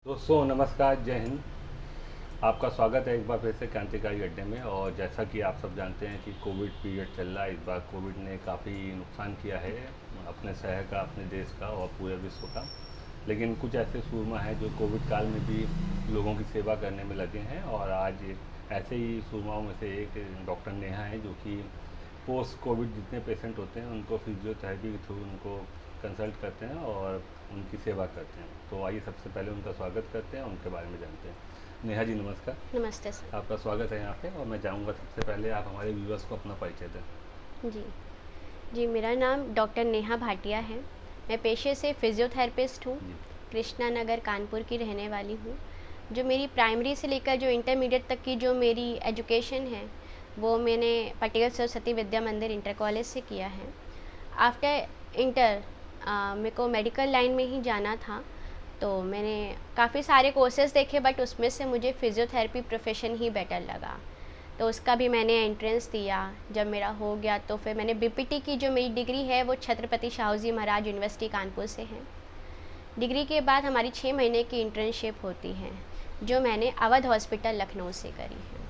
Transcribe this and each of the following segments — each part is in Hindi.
दोस्तों नमस्कार, जय हिंद। आपका स्वागत है एक बार फिर से क्रांतिकारी अड्डे में। और जैसा कि आप सब जानते हैं कि कोविड पीरियड चल रहा है। इस बार कोविड ने काफ़ी नुकसान किया है अपने शहर का, अपने देश का और पूरे विश्व का। लेकिन कुछ ऐसे सूरमा हैं जो कोविड काल में भी लोगों की सेवा करने में लगे हैं। और आज ऐसे ही सूरमाओं में से एक डॉक्टर नेहा है, जो कि पोस्ट कोविड जितने पेशेंट होते हैं उनको फिजियोथेरेपी के थ्रू उनको कंसल्ट करते हैं और उनकी सेवा करते हैं। तो आइए सबसे पहले उनका स्वागत करते हैं और उनके बारे में जानते हैं। नेहा जी नमस्कार। नमस्ते सर। आपका स्वागत है यहाँ पे। और मैं चाहूँगा सबसे पहले आप हमारे व्यूअर्स को अपना परिचय दें। जी जी, मेरा नाम डॉक्टर नेहा भाटिया है। मैं पेशे से फिज़ियोथेरेपिस्ट हूँ। जी। कृष्णा नगर कानपुर की रहने वाली हूँ। जो मेरी प्राइमरी से लेकर जो इंटरमीडिएट तक की जो मेरी एजुकेशन है वो मैंने पटेल सरस्वती विद्या मंदिर इंटर कॉलेज से किया है। आफ्टर इंटर मेरे को मेडिकल लाइन में ही जाना था, तो मैंने काफ़ी सारे कोर्सेज़ देखे, बट उसमें से मुझे फ़िज़ियोथेरेपी प्रोफेशन ही बेटर लगा। तो उसका भी मैंने एंट्रेंस दिया। जब मेरा हो गया तो फिर मैंने बीपीटी की जो मेरी डिग्री है वो छत्रपति शाहू जी महाराज यूनिवर्सिटी कानपुर से है। डिग्री के बाद हमारी 6 महीने की इंटर्नशिप होती है, जो मैंने अवध हॉस्पिटल लखनऊ से करी है।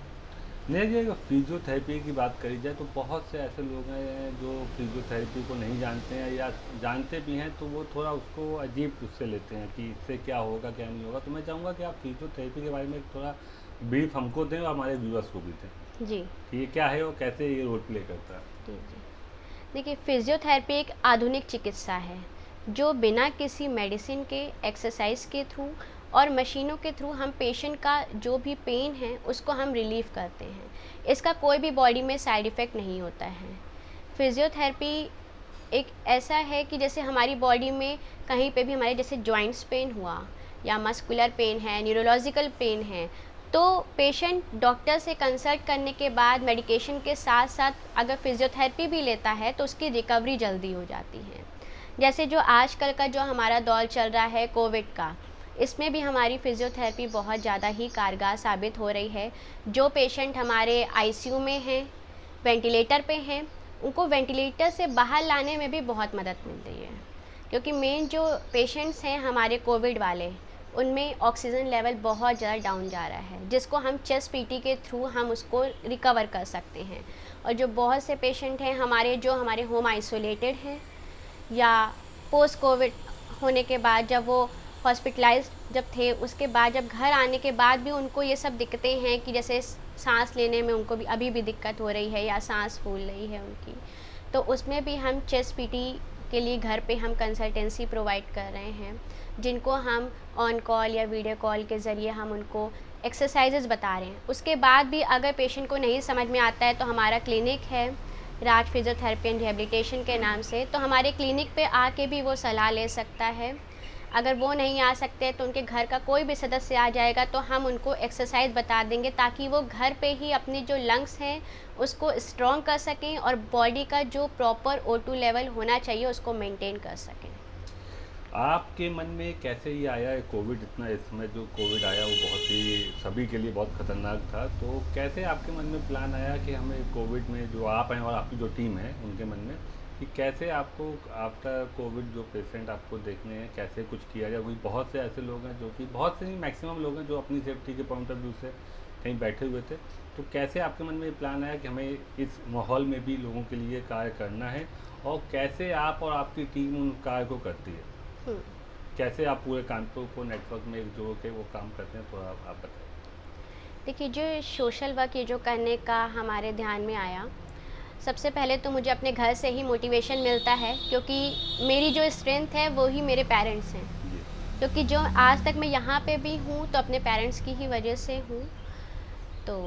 नेहा जी, अगर फिजियोथेरेपी की बात करी जाए तो बहुत से ऐसे लोग हैं जो फिजियोथेरेपी को नहीं जानते हैं, या जानते भी हैं तो वो थोड़ा उसको अजीब उससे लेते हैं कि इससे क्या होगा क्या नहीं होगा। तो मैं चाहूँगा कि आप फिजियोथेरेपी के बारे में थोड़ा ब्रीफ हमको दें और हमारे व्यूअर्स को भी दें जी कि ये क्या है और कैसे ये रोल प्ले करता है। जी जी, देखिए, फिजियोथेरेपी एक आधुनिक चिकित्सा है जो बिना किसी मेडिसिन के, एक्सरसाइज के थ्रू और मशीनों के थ्रू हम पेशेंट का जो भी पेन है उसको हम रिलीव करते हैं। इसका कोई भी बॉडी में साइड इफ़ेक्ट नहीं होता है। फिजियोथेरेपी एक ऐसा है कि जैसे हमारी बॉडी में कहीं पे भी हमारे जैसे जॉइंट्स पेन हुआ या मस्कुलर पेन है, न्यूरोलॉजिकल पेन है, तो पेशेंट डॉक्टर से कंसल्ट करने के बाद मेडिकेशन के साथ साथ अगर फिजियोथेरेपी भी लेता है तो उसकी रिकवरी जल्दी हो जाती है। जैसे जो आजकल का जो हमारा दौर चल रहा है कोविड का, इसमें भी हमारी फिजियोथेरेपी बहुत ज़्यादा ही कारगर साबित हो रही है। जो पेशेंट हमारे आईसीयू में हैं, वेंटिलेटर पे हैं, उनको वेंटिलेटर से बाहर लाने में भी बहुत मदद मिल रही है। क्योंकि मेन जो पेशेंट्स हैं हमारे कोविड वाले, उनमें ऑक्सीजन लेवल बहुत ज़्यादा डाउन जा रहा है, जिसको हम चेस्ट पीटी के थ्रू हम उसको रिकवर कर सकते हैं। और जो बहुत से पेशेंट हैं हमारे, जो हमारे होम आइसोलेटेड हैं या पोस्ट कोविड होने के बाद जब वो हॉस्पिटलाइज्ड जब थे, उसके बाद जब घर आने के बाद भी उनको ये सब दिक्कतें हैं कि जैसे सांस लेने में उनको भी अभी भी दिक्कत हो रही है या सांस फूल रही है उनकी, तो उसमें भी हम चेस्ट पीटी के लिए घर पे हम कंसल्टेंसी प्रोवाइड कर रहे हैं, जिनको हम ऑन कॉल या वीडियो कॉल के ज़रिए हम उनको एक्सरसाइजेज बता रहे हैं। उसके बाद भी अगर पेशेंट को नहीं समझ में आता है तो हमारा क्लिनिक है राज फिजियोथेरेपी एंड रिहेबिलिटेशन के नाम से, तो हमारे क्लिनिक पे आके भी वो सलाह ले सकता है। अगर वो नहीं आ सकते तो उनके घर का कोई भी सदस्य आ जाएगा तो हम उनको एक्सरसाइज बता देंगे, ताकि वो घर पे ही अपनी जो लंग्स हैं उसको स्ट्रॉन्ग कर सकें और बॉडी का जो प्रॉपर O2 लेवल होना चाहिए उसको मेंटेन कर सकें। आपके मन में कैसे ये आया है कोविड, इतना इस समय जो कोविड आया वो बहुत ही सभी के लिए बहुत खतरनाक था। तो कैसे आपके मन में प्लान आया कि हमें कोविड में, जो आप हैं और आपकी जो टीम है उनके मन में, कि कैसे आपको आफ्टर कोविड जो पेशेंट आपको देखने हैं कैसे कुछ किया जाए। क्योंकि बहुत से ऐसे लोग हैं जो कि, बहुत से नहीं मैक्सिमम लोग हैं जो अपनी सेफ्टी के पॉइंट ऑफ व्यू से कहीं बैठे हुए थे। तो कैसे आपके मन में ये प्लान आया कि हमें इस माहौल में भी लोगों के लिए कार्य करना है, और कैसे आप और आपकी टीम उन कार्य को करती है, हम्म, कैसे आप पूरे कानपुर को नेटवर्क में एक जोड़ के वो काम करते हैं, तो आप बताइए। देखिए, जो सोशल वर्क ये जो करने का हमारे ध्यान में आया, सबसे पहले तो मुझे अपने घर से ही मोटिवेशन मिलता है, क्योंकि मेरी जो स्ट्रेंथ है वो ही मेरे पेरेंट्स हैं। जी। क्योंकि जो आज तक मैं यहाँ पे भी हूँ तो अपने पेरेंट्स की ही वजह से हूँ। तो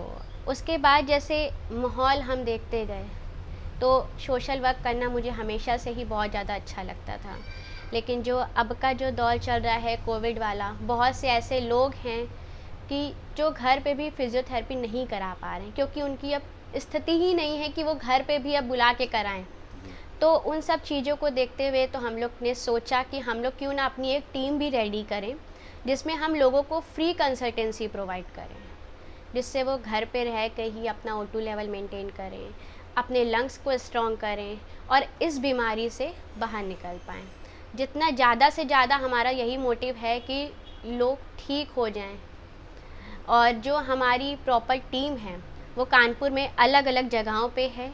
उसके बाद जैसे माहौल हम देखते गए, तो सोशल वर्क करना मुझे हमेशा से ही बहुत ज़्यादा अच्छा लगता था। लेकिन जो अब का जो दौर चल रहा है कोविड वाला, बहुत से ऐसे लोग हैं कि जो घर पे भी फिजियोथेरेपी नहीं करा पा रहे हैं, क्योंकि उनकी अब स्थिति ही नहीं है कि वो घर पे भी अब बुला के कराएं। जी। तो उन सब चीज़ों को देखते हुए तो हम लोग ने सोचा कि हम लोग क्यों ना अपनी एक टीम भी रेडी करें, जिसमें हम लोगों को फ्री कंसल्टेंसी प्रोवाइड करें, जिससे वो घर पे रह के ही अपना O2 लेवल मेंटेन करें, अपने लंग्स को स्ट्रॉन्ग करें और इस बीमारी से बाहर निकल पाएँ। जितना ज़्यादा से ज़्यादा हमारा यही मोटिव है कि लोग ठीक हो जाएं। और जो हमारी प्रॉपर टीम है वो कानपुर में अलग अलग जगहों पे है,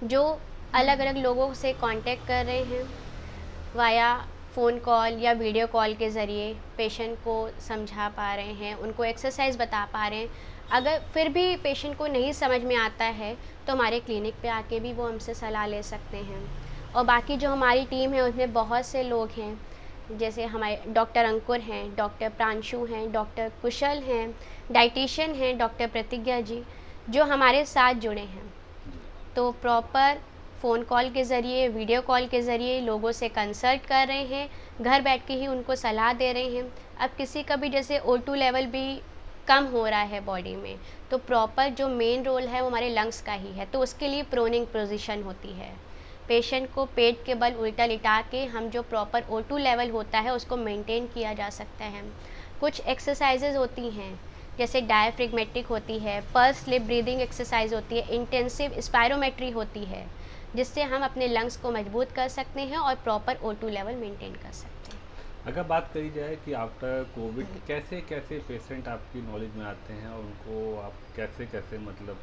जो अलग अलग लोगों से कांटेक्ट कर रहे हैं वाया फ़ोन कॉल या वीडियो कॉल के ज़रिए, पेशेंट को समझा पा रहे हैं, उनको एक्सरसाइज बता पा रहे हैं। अगर फिर भी पेशेंट को नहीं समझ में आता है तो हमारे क्लिनिक पे आके भी वो हमसे सलाह ले सकते हैं। और बाकी जो हमारी टीम है उसमें बहुत से लोग हैं, जैसे हमारे डॉक्टर अंकुर हैं, डॉक्टर प्रांशु हैं, डॉक्टर कुशल हैं, डाइटिशियन हैं डॉक्टर प्रतिज्ञा जी, जो हमारे साथ जुड़े हैं। तो प्रॉपर फ़ोन कॉल के ज़रिए, वीडियो कॉल के ज़रिए लोगों से कंसल्ट कर रहे हैं, घर बैठ के ही उनको सलाह दे रहे हैं। अब किसी का भी जैसे O2 लेवल भी कम हो रहा है बॉडी में, तो प्रॉपर जो मेन रोल है वो हमारे लंग्स का ही है, तो उसके लिए प्रोनिंग पोजीशन होती है। पेशेंट को पेट के बल उल्टा लिटा के हम जो प्रॉपर O2 लेवल होता है उसको मेंटेन किया जा सकता है। कुछ एक्सरसाइजेज होती हैं, जैसे डायफ्रेगमेटिक होती है, पर्स स्लिप ब्रीदिंग एक्सरसाइज होती है, इंटेंसिव स्पायरोमेट्री होती है, जिससे हम अपने लंग्स को मजबूत कर सकते हैं और प्रॉपर O2 लेवल मेंटेन कर सकते हैं। अगर बात करी जाए कि आफ्टर कोविड कैसे कैसे पेशेंट आपकी नॉलेज में आते हैं और उनको आप कैसे कैसे मतलब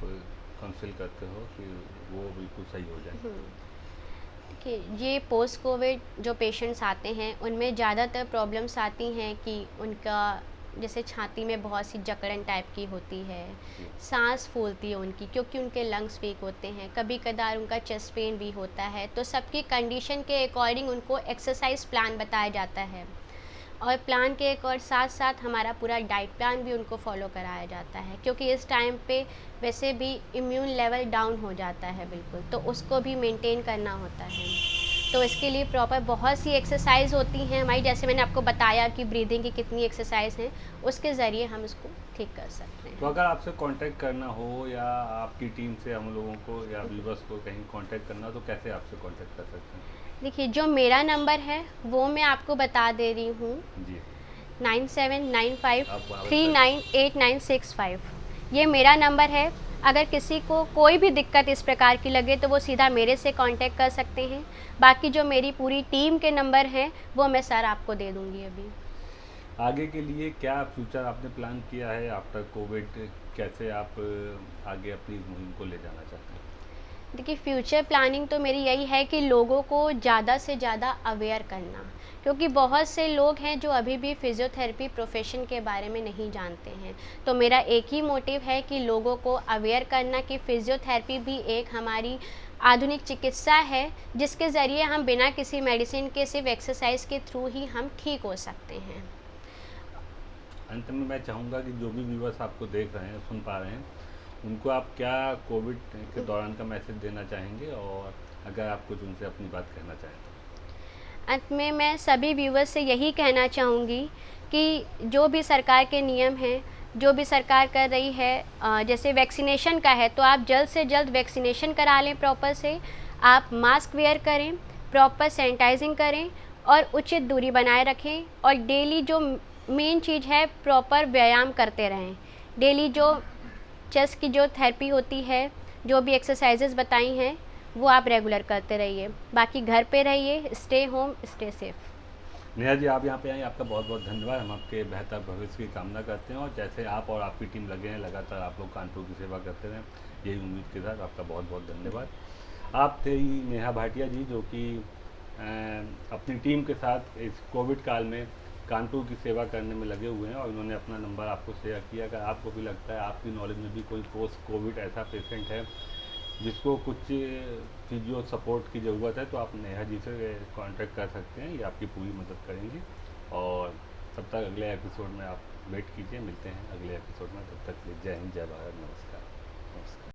काउंसिल करते हो कि वो बिल्कुल सही हो जाए? देखिए, ये पोस्ट कोविड जो पेशेंट्स आते हैं उनमें ज़्यादातर प्रॉब्लम्स आती हैं कि उनका जैसे छाती में बहुत सी जकड़न टाइप की होती है, जी। सांस फूलती है उनकी क्योंकि उनके लंग्स वीक होते हैं, कभी कदार उनका चेस्ट पेन भी होता है। तो सबकी कंडीशन के अकॉर्डिंग उनको एक्सरसाइज प्लान बताया जाता है, और प्लान के एक और साथ साथ हमारा पूरा डाइट प्लान भी उनको फॉलो कराया जाता है, क्योंकि इस टाइम पे वैसे भी इम्यून लेवल डाउन हो जाता है बिल्कुल, तो उसको भी मेंटेन करना होता है। तो इसके लिए प्रॉपर बहुत सी एक्सरसाइज होती हैं हमारी, जैसे मैंने आपको बताया कि ब्रीदिंग की कितनी एक्सरसाइज हैं, उसके ज़रिए हम इसको ठीक कर सकते तो हैं। अगर आपसे कांटेक्ट करना हो या आपकी टीम से हम लोगों को या व्यूवर्स को कहीं कांटेक्ट करना हो तो कैसे आपसे कांटेक्ट कर सकते हैं? देखिए, जो मेरा नंबर है वो मैं आपको बता दे रही हूँ, जी। 9795 आप थ्री बता। नाइन 8965। ये मेरा नंबर है। अगर किसी को कोई भी दिक्कत इस प्रकार की लगे तो वो सीधा मेरे से कांटेक्ट कर सकते हैं। बाकी जो मेरी पूरी टीम के नंबर हैं वो मैं सर आपको दे दूँगी अभी। आगे के लिए क्या फ्यूचर आपने प्लान किया है आफ्टर कोविड? कैसे आप आगे अपनी मुहिम को ले जाना चाहते हैं? देखिए, फ्यूचर प्लानिंग तो मेरी यही है कि लोगों को ज़्यादा से ज़्यादा अवेयर करना, क्योंकि बहुत से लोग हैं जो अभी भी फिज़ियोथेरेपी प्रोफेशन के बारे में नहीं जानते हैं। तो मेरा एक ही मोटिव है कि लोगों को अवेयर करना कि फिज़ियोथेरेपी भी एक हमारी आधुनिक चिकित्सा है, जिसके ज़रिए हम बिना किसी मेडिसिन के सिर्फ एक्सरसाइज के थ्रू ही हम ठीक हो सकते हैं। अंत में मैं चाहूँगा कि जो भी व्यूवर्स आपको देख रहे हैं, सुन पा रहे हैं, उनको आप क्या कोविड के दौरान का मैसेज देना चाहेंगे और अगर आप कुछ उनसे अपनी बात कहना चाहें तो? अंत में मैं सभी व्यूवर्स से यही कहना चाहूँगी कि जो भी सरकार के नियम हैं, जो भी सरकार कर रही है, जैसे वैक्सीनेशन का है तो आप जल्द से जल्द वैक्सीनेशन करा लें प्रॉपर से। आप मास्क वेयर करें, प्रॉपर सैनिटाइजिंग करें और उचित दूरी बनाए रखें, और डेली जो मेन चीज़ है प्रॉपर व्यायाम करते रहें। डेली जो चेस्ट की जो थेरेपी होती है, जो भी एक्सरसाइजेज बताई हैं, वो आप रेगुलर करते रहिए। बाकी घर पे रहिए, stay home, stay safe. Neha ji, आप यहाँ पे आए, आपका बहुत बहुत धन्यवाद। हम आपके बेहतर भविष्य की कामना करते हैं और जैसे आप और आपकी टीम लगे हैं लगातार आप लोग कानपुर की सेवा करते रहें, यही उम्मीद के साथ आपका बहुत बहुत धन्यवाद। आप थे ही नेहा भाटिया जी, जो कि अपनी टीम के साथ इस कोविड काल में कानपुर की सेवा करने में लगे हुए हैं और इन्होंने अपना नंबर आपको शेयर किया। अगर आपको भी लगता है आपकी नॉलेज में भी कोई पोस्ट कोविड ऐसा पेशेंट है जिसको कुछ फिजियो सपोर्ट की ज़रूरत है तो आप नेहा जी से कांटेक्ट कर सकते हैं, ये आपकी पूरी मदद करेंगी। और तब तक अगले एपिसोड में आप वेट कीजिए, मिलते हैं अगले एपिसोड में। तब तक के लिए जय हिंद, जय भारत, नमस्कार। नमस्कार।